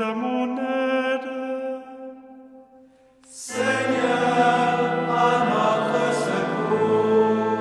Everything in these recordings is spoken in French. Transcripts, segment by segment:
à mon aide. Seigneur, à notre secours.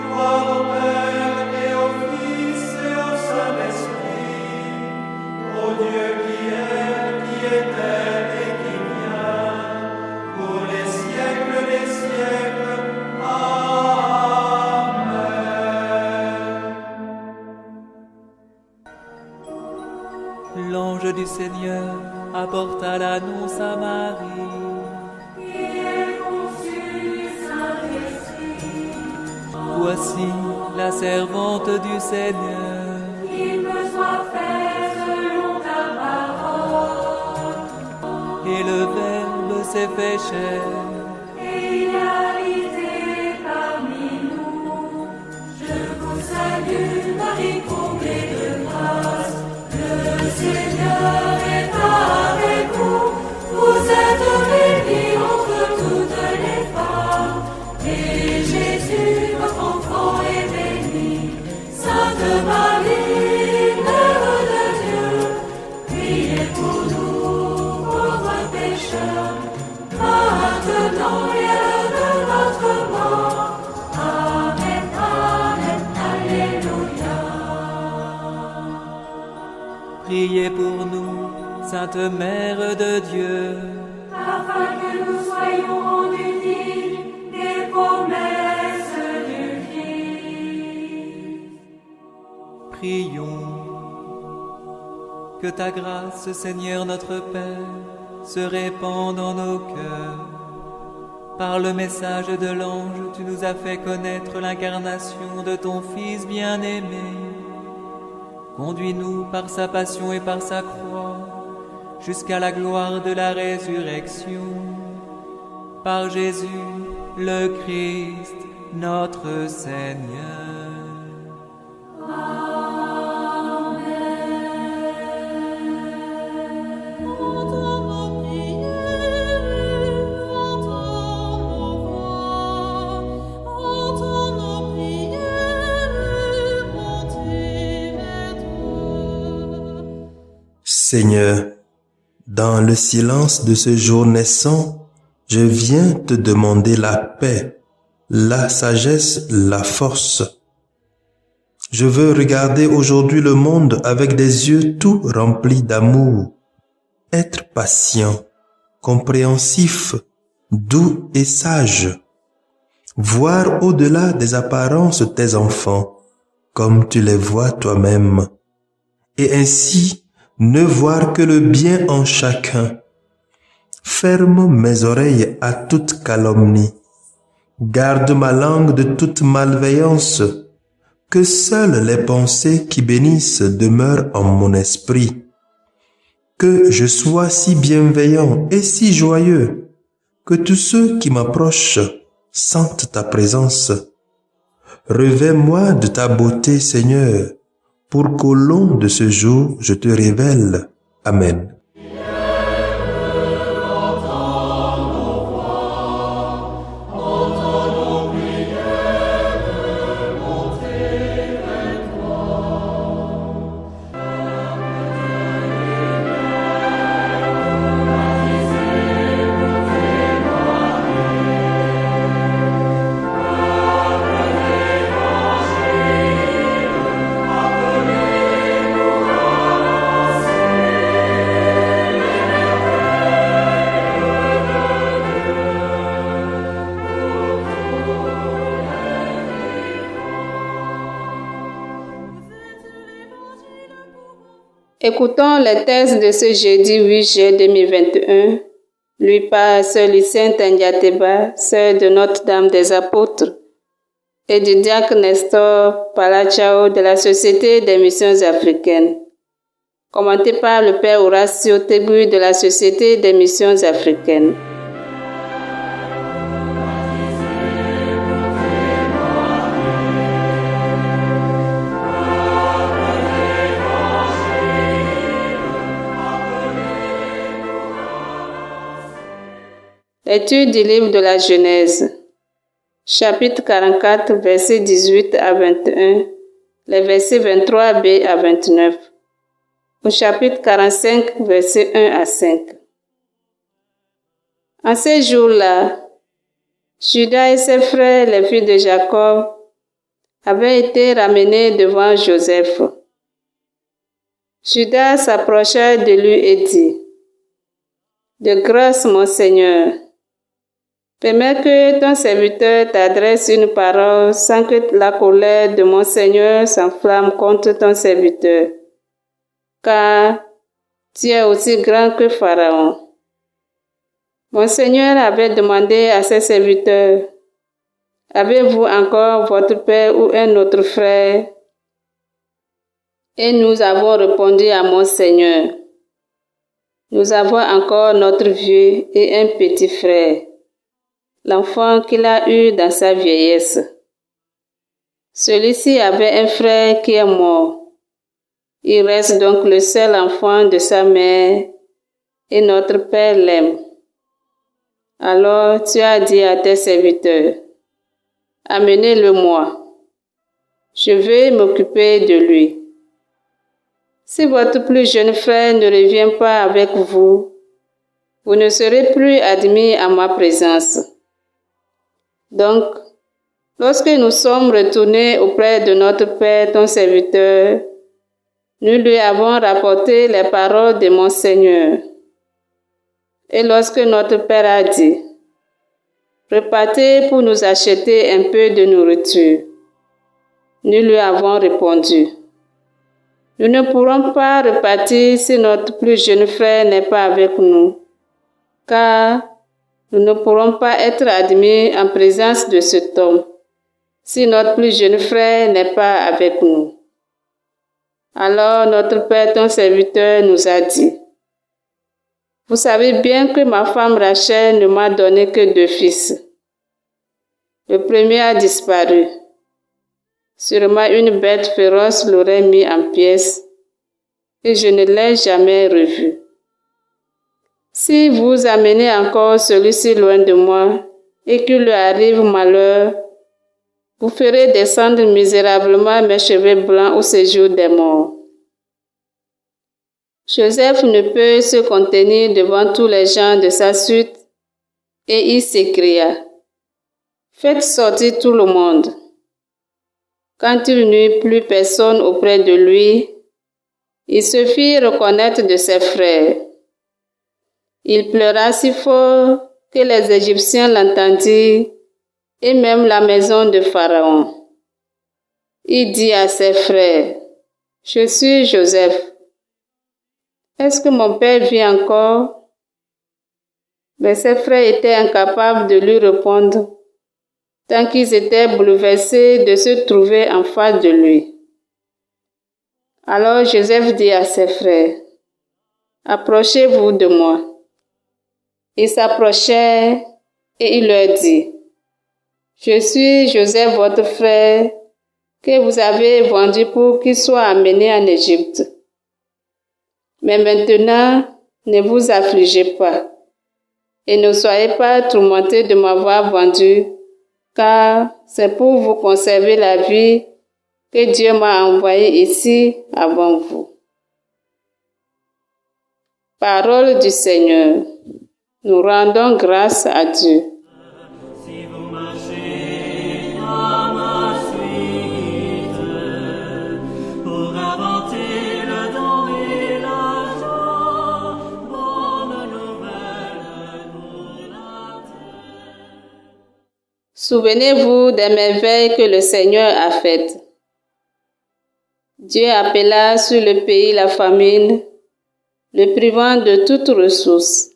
Gloire au Père et au Fils et au Saint-Esprit, au Dieu qui est, qui était et qui vient, pour les siècles des siècles. Amen. L'ange du Seigneur apporta l'annonce à Marie. Voici la servante du Seigneur. Qu'il me soit fait selon ta parole. Et le Verbe s'est fait chair. Et il a habité parmi nous. Je vous salue, Marie, comblée de grâce. Le Seigneur est avec vous. Vous êtes bénie entre toutes les femmes. Et Jésus, votre enfant, est béni. Sainte Marie, Mère de Dieu, priez pour nous, pauvres pécheurs, maintenant et à l'heure de notre mort. Amen, Amen, Alléluia. Priez pour nous, Sainte Mère de Dieu. Afin que nous soyons rendus dignes des promesses du Christ. Prions. Que ta grâce, Seigneur notre Père, se répande dans nos cœurs. Par le message de l'ange, tu nous as fait connaître l'incarnation de ton Fils bien-aimé. Conduis-nous par sa passion et par sa croix, jusqu'à la gloire de la résurrection. Par Jésus, le Christ, notre Seigneur. Seigneur, dans le silence de ce jour naissant, je viens te demander la paix, la sagesse, la force. Je veux regarder aujourd'hui le monde avec des yeux tout remplis d'amour, être patient, compréhensif, doux et sage, voir au-delà des apparences tes enfants, comme tu les vois toi-même, et ainsi ne voir que le bien en chacun. Ferme mes oreilles à toute calomnie. Garde ma langue de toute malveillance. Que seules les pensées qui bénissent demeurent en mon esprit. Que je sois si bienveillant et si joyeux, que tous ceux qui m'approchent sentent ta présence. Revêts-moi de ta beauté, Seigneur, pour qu'au long de ce jour, je te révèle. Amen. Écoutons les textes de ce jeudi 8 juillet 2021, lu par Sœur Lucien Tandiateba, sœur de Notre-Dame des Apôtres, et du diacre Nestor Palachao de la Société des Missions Africaines. Commenté par le Père Horacio Tebu de la Société des Missions Africaines. Étude du livre de la Genèse. Chapitre 44, versets 18 à 21, les versets 23b à 29. au chapitre 45, versets 1 à 5. En ces jours-là, Judas et ses frères, les fils de Jacob, avaient été ramenés devant Joseph. Judas s'approcha de lui et dit, « De grâce, mon Seigneur, permets que ton serviteur t'adresse une parole sans que la colère de mon Seigneur s'enflamme contre ton serviteur, car tu es aussi grand que Pharaon. » Mon Seigneur avait demandé à ses serviteurs, « Avez-vous encore votre père ou un autre frère? » Et nous avons répondu à mon Seigneur, « Nous avons encore notre vieux et un petit frère, l'enfant qu'il a eu dans sa vieillesse. Celui-ci avait un frère qui est mort. Il reste donc le seul enfant de sa mère et notre père l'aime. Alors tu as dit à tes serviteurs, « Amenez-le-moi. Je vais m'occuper de lui. » Si votre plus jeune frère ne revient pas avec vous, vous ne serez plus admis à ma présence. Donc, lorsque nous sommes retournés auprès de notre père, ton serviteur, nous lui avons rapporté les paroles de mon Seigneur. Et lorsque notre père a dit, « Repartez pour nous acheter un peu de nourriture », nous lui avons répondu, « Nous ne pourrons pas repartir si notre plus jeune frère n'est pas avec nous, car nous ne pourrons pas être admis en présence de cet homme si notre plus jeune frère n'est pas avec nous. » Alors notre père, ton serviteur, nous a dit, « Vous savez bien que ma femme Rachel ne m'a donné que 2 fils. Le premier a disparu. Sûrement une bête féroce l'aurait mis en pièces et je ne l'ai jamais revu. Si vous amenez encore celui-ci loin de moi et qu'il lui arrive malheur, vous ferez descendre misérablement mes cheveux blancs au séjour des morts. » Joseph ne peut se contenir devant tous les gens de sa suite et il s'écria, « Faites sortir tout le monde. » Quand il n'eut plus personne auprès de lui, il se fit reconnaître de ses frères. Il pleura si fort que les Égyptiens l'entendirent et même la maison de Pharaon. Il dit à ses frères, « Je suis Joseph. Est-ce que mon père vit encore? » Mais ses frères étaient incapables de lui répondre, tant qu'ils étaient bouleversés de se trouver en face de lui. Alors Joseph dit à ses frères, « Approchez-vous de moi. » Ils s'approchèrent et il leur dit, « Je suis Joseph, votre frère, que vous avez vendu pour qu'il soit amené en Égypte. Mais maintenant, ne vous affligez pas et ne soyez pas tourmentés de m'avoir vendu, car c'est pour vous conserver la vie que Dieu m'a envoyé ici avant vous. » Parole du Seigneur. Nous rendons grâce à Dieu. Si vous marchez à ma suite, pour inventer le don et la joie, bonne nouvelle pour la terre. Souvenez-vous des merveilles que le Seigneur a faites. Dieu appela sur le pays la famine, le privant de toute ressource.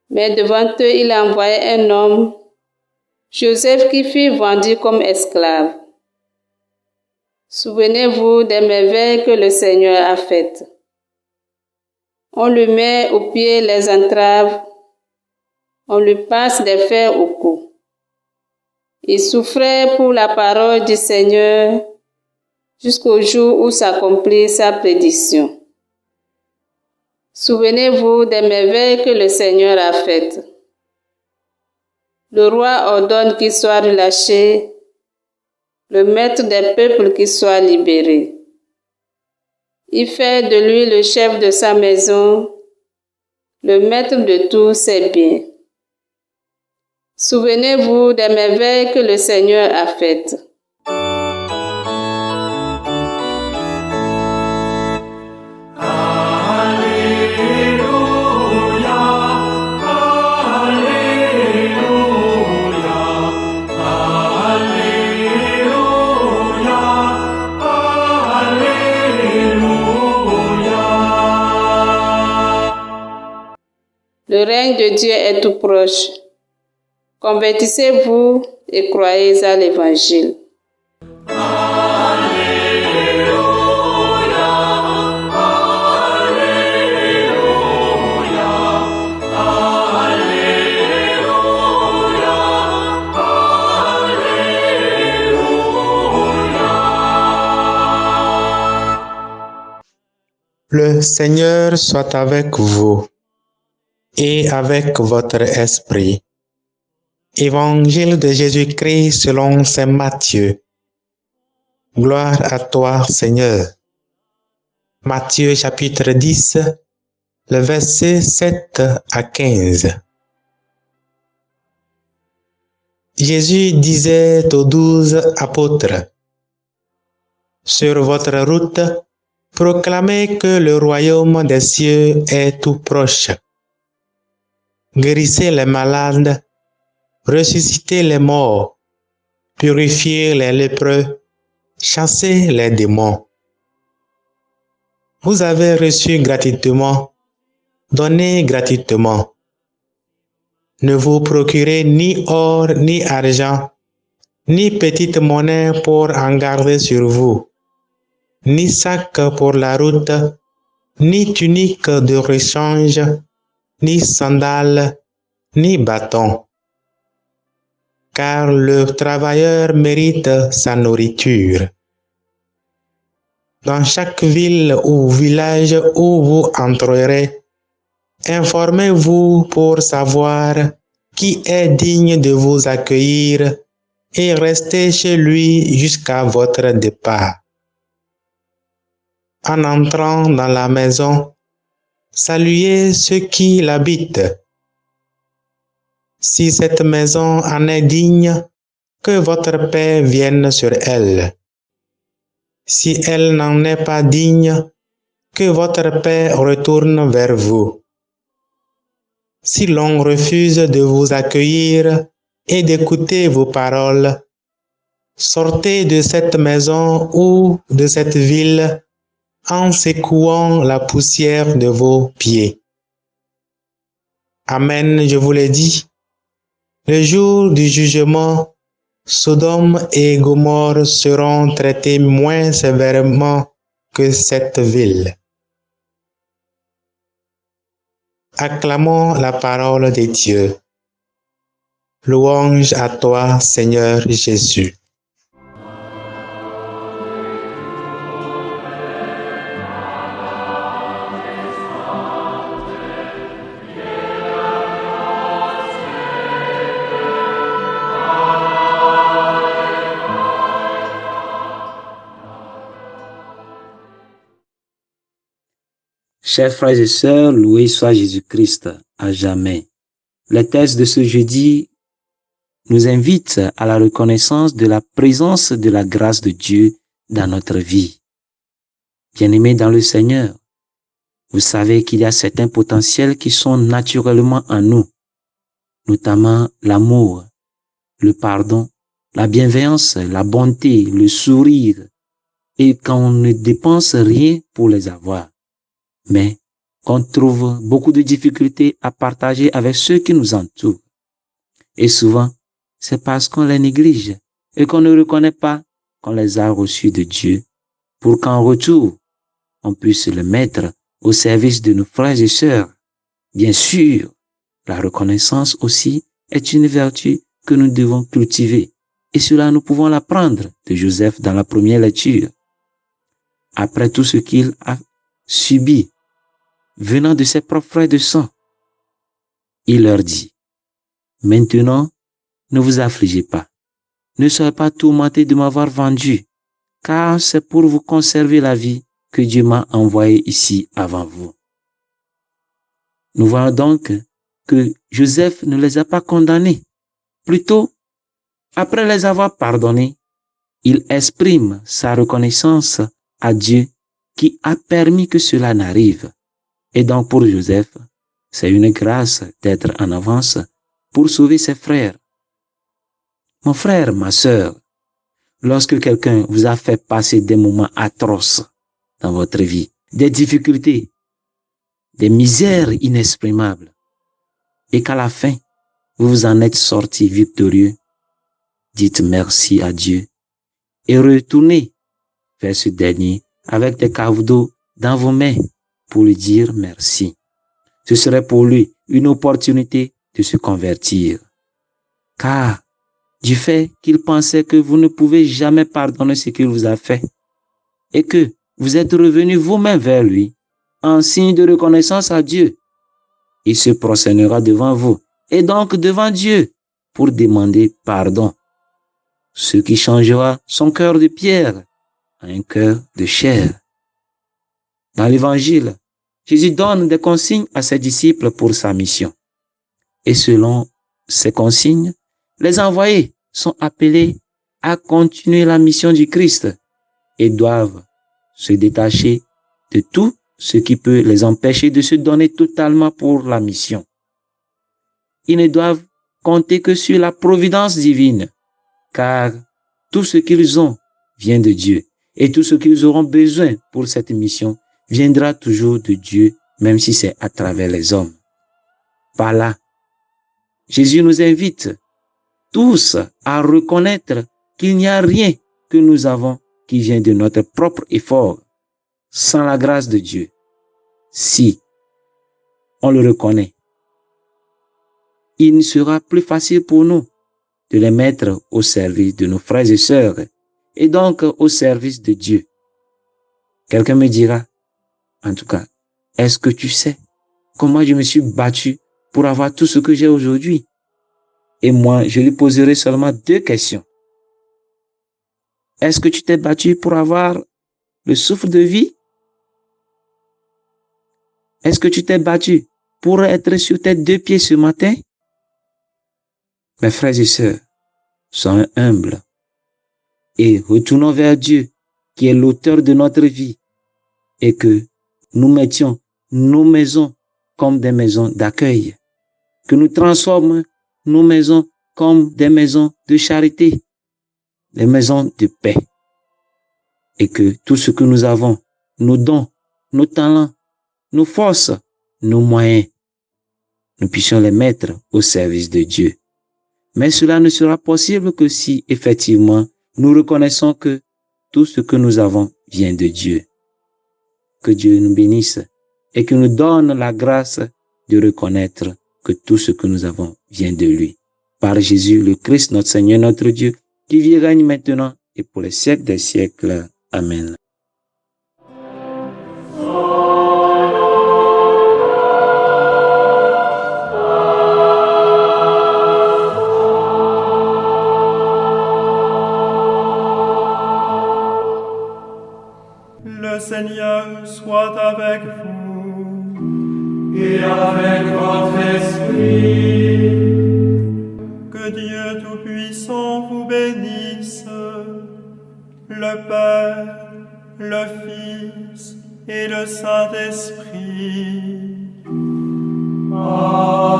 Mais devant eux, il a envoyé un homme, Joseph, qui fut vendu comme esclave. Souvenez-vous des merveilles que le Seigneur a faites. On lui met aux pieds les entraves, on lui passe des fers au cou. Il souffrait pour la parole du Seigneur jusqu'au jour où s'accomplit sa prédiction. Souvenez-vous des merveilles que le Seigneur a faites. Le roi ordonne qu'il soit relâché, le maître des peuples qu'il soit libéré. Il fait de lui le chef de sa maison, le maître de tous ses biens. Souvenez-vous des merveilles que le Seigneur a faites. Le règne de Dieu est tout proche. Convertissez-vous et croyez à l'Évangile. Le Seigneur soit avec vous et avec votre esprit. Évangile de Jésus-Christ selon saint Matthieu. Gloire à toi, Seigneur. Matthieu chapitre 10, le verset 7 à 15. Jésus disait aux 12 apôtres, « Sur votre route, proclamez que le royaume des cieux est tout proche. Guérissez les malades, ressuscitez les morts, purifiez les lépreux, chassez les démons. Vous avez reçu gratuitement, donnez gratuitement. Ne vous procurez ni or ni argent, ni petite monnaie pour en garder sur vous, ni sac pour la route, ni tunique de rechange, ni sandales, ni bâton. Car le travailleur mérite sa nourriture. Dans chaque ville ou village où vous entrerez, informez-vous pour savoir qui est digne de vous accueillir et restez chez lui jusqu'à votre départ. En entrant dans la maison, saluez ceux qui l'habitent. Si cette maison en est digne, que votre paix vienne sur elle. Si elle n'en est pas digne, que votre paix retourne vers vous. Si l'on refuse de vous accueillir et d'écouter vos paroles, sortez de cette maison ou de cette ville en secouant la poussière de vos pieds. Amen, je vous le dis, le jour du jugement, Sodome et Gomorrhe seront traités moins sévèrement que cette ville. Acclamons la parole de Dieu. Louange à toi, Seigneur Jésus. Chers frères et sœurs, loué soit Jésus-Christ à jamais. Le texte de ce jeudi nous invite à la reconnaissance de la présence de la grâce de Dieu dans notre vie. Bien-aimés dans le Seigneur, vous savez qu'il y a certains potentiels qui sont naturellement en nous, notamment l'amour, le pardon, la bienveillance, la bonté, le sourire, et qu'on ne dépense rien pour les avoir. Mais qu'on trouve beaucoup de difficultés à partager avec ceux qui nous entourent. Et souvent, c'est parce qu'on les néglige et qu'on ne reconnaît pas qu'on les a reçus de Dieu pour qu'en retour, on puisse le mettre au service de nos frères et sœurs. Bien sûr, la reconnaissance aussi est une vertu que nous devons cultiver et cela nous pouvons l'apprendre de Joseph dans la première lecture. Après tout ce qu'il a subi venant de ses propres frères de sang, il leur dit, « Maintenant, ne vous affligez pas, ne soyez pas tourmentés de m'avoir vendu, car c'est pour vous conserver la vie que Dieu m'a envoyé ici avant vous. Nous voyons donc que Joseph ne les a pas condamnés. Plutôt, après les avoir pardonnés, il exprime sa reconnaissance à Dieu qui a permis que cela n'arrive. Et donc pour Joseph, c'est une grâce d'être en avance pour sauver ses frères. Mon frère, ma sœur, lorsque quelqu'un vous a fait passer des moments atroces dans votre vie, des difficultés, des misères inexprimables, et qu'à la fin, vous vous en êtes sorti victorieux, dites merci à Dieu et retournez vers ce dernier avec des caves d'eau dans vos mains pour lui dire merci. Ce serait pour lui une opportunité de se convertir. Car du fait qu'il pensait que vous ne pouvez jamais pardonner ce qu'il vous a fait et que vous êtes revenu vous-même vers lui en signe de reconnaissance à Dieu, il se prosternera devant vous et donc devant Dieu pour demander pardon, ce qui changera son cœur de pierre en un cœur de chair. Dans l'évangile, Jésus donne des consignes à ses disciples pour sa mission. Et selon ces consignes, les envoyés sont appelés à continuer la mission du Christ et doivent se détacher de tout ce qui peut les empêcher de se donner totalement pour la mission. Ils ne doivent compter que sur la providence divine, car tout ce qu'ils ont vient de Dieu et tout ce qu'ils auront besoin pour cette mission viendra toujours de Dieu, même si c'est à travers les hommes. Par là, Jésus nous invite tous à reconnaître qu'il n'y a rien que nous avons qui vient de notre propre effort, sans la grâce de Dieu. Si on le reconnaît, il sera plus facile pour nous de les mettre au service de nos frères et sœurs et donc au service de Dieu. Quelqu'un me dira, en tout cas, est-ce que tu sais comment je me suis battu pour avoir tout ce que j'ai aujourd'hui? Et moi, je lui poserai seulement 2 questions. Est-ce que tu t'es battu pour avoir le souffle de vie? Est-ce que tu t'es battu pour être sur tes 2 pieds ce matin? Mes frères et sœurs, soyons humbles et retournons vers Dieu qui est l'auteur de notre vie et que nous mettions nos maisons comme des maisons d'accueil, que nous transformions nos maisons comme des maisons de charité, des maisons de paix, et que tout ce que nous avons, nos dons, nos talents, nos forces, nos moyens, nous puissions les mettre au service de Dieu. Mais cela ne sera possible que si, effectivement, nous reconnaissons que tout ce que nous avons vient de Dieu. Que Dieu nous bénisse et qu'il nous donne la grâce de reconnaître que tout ce que nous avons vient de lui. Par Jésus, le Christ, notre Seigneur, notre Dieu, qui vit et règne maintenant et pour les siècles des siècles. Amen. Le Seigneur soit avec vous et avec votre esprit. Que Dieu Tout-Puissant vous bénisse, le Père, le Fils et le Saint-Esprit. Amen.